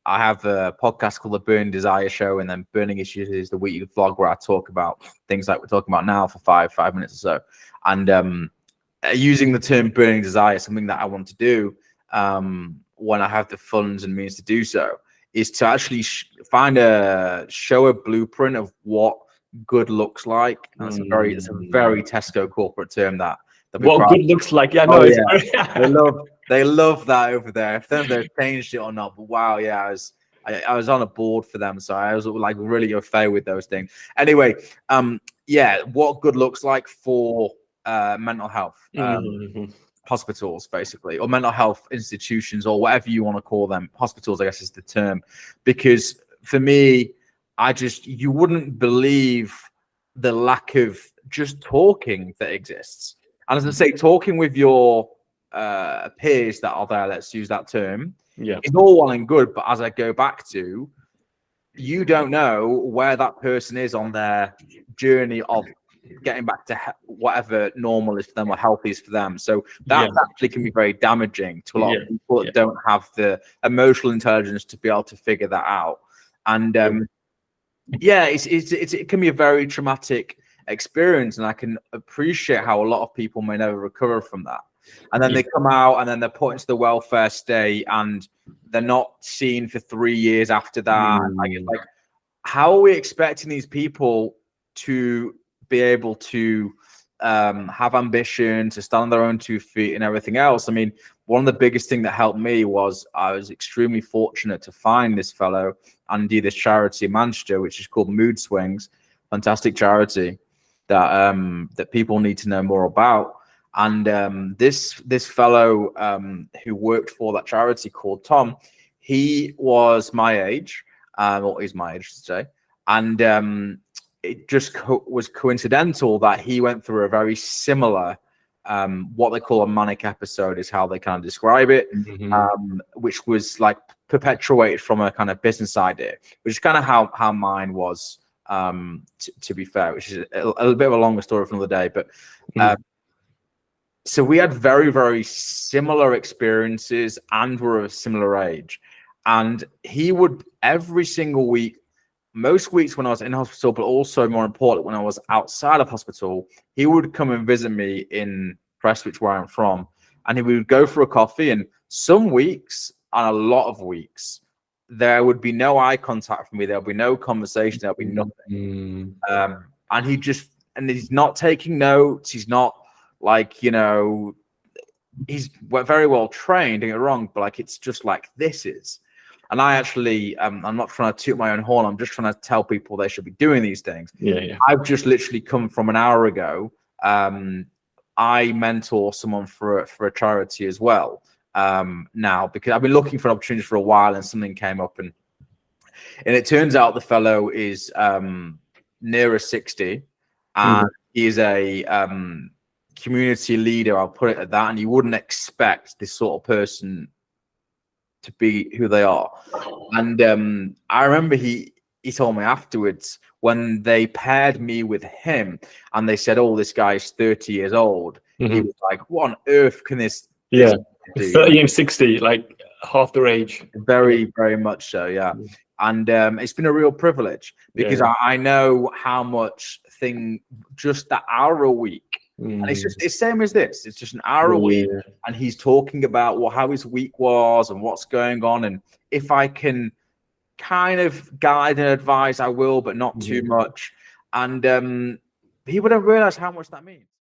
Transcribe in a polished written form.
I have a podcast called the Burning Desire Show, and then Burning Issues is the weekly vlog where I talk about things like we're talking about now for five minutes or so. And using the term burning desire, something that I want to do when I have the funds and means to do so, is to actually show a blueprint of what good looks like. And it's a very Tesco corporate term that what good looks like. Yeah, no, they love that over there. If they've changed it or not, but wow, yeah, I was on a board for them, so I was like really au fait with those things. Anyway, yeah, what good looks like for mental health hospitals, basically, or mental health institutions, or whatever you want to call them. Hospitals, I guess, is the term, because for me, you wouldn't believe the lack of just talking that exists. And as I say, talking with your peers that are there, let's use that term, it's all well and good. But as I go back to, you don't know where that person is on their journey of getting back to whatever normal is for them or healthy is for them. So that actually can be very damaging to a lot of people that don't have the emotional intelligence to be able to figure that out. And it can be a very traumatic experience, and I can appreciate how a lot of people may never recover from that. And then they come out and then they're put into the welfare state and they're not seen for 3 years after that. Like, how are we expecting these people to be able to have ambition, to stand on their own 2 feet and everything else? I mean, one of the biggest things that helped me was I was extremely fortunate to find this fellow and do this charity in Manchester, which is called Mood Swings. Fantastic charity that people need to know more about. And this fellow who worked for that charity, called Tom, he was my age, or he's my age, I should say. And it just was coincidental that he went through a very similar, what they call a manic episode, is how they kind of describe it, which was like perpetuated from a kind of business idea, which is kind of how mine was, to be fair, which is a bit of a longer story for another day. But so we had very, very similar experiences and were of a similar age. And he would, every single week, most weeks when I was in hospital, but also more important when I was outside of hospital, he would come and visit me in Prestwich, where I'm from, and he would go for a coffee. And some weeks, and a lot of weeks, there would be no eye contact from me. There'll be no conversation. There'll be nothing. And he's not taking notes. He's not like, he's very well trained, don't get me wrong, but like, it's just like this is. And I actually, I'm not trying to toot my own horn. I'm just trying to tell people they should be doing these things. I've just literally come from an hour ago. I mentor someone for a charity as well now, because I've been looking for an opportunity for a while, and something came up, and it turns out the fellow is nearer 60, and he is a community leader. I'll put it at that. And you wouldn't expect this sort of person to be who they are. And I remember he told me afterwards, when they paired me with him and they said, oh, this guy's 30 years old, he was like, what on earth can this do? 30 and 60, like half their age. Very, very much so, yeah. And it's been a real privilege, because I know how much just that hour a week, and it's same as this. It's just an hour a week, and he's talking about how his week was and what's going on. And if I can kind of guide and advise, I will, but not too much. And people don't realize how much that means.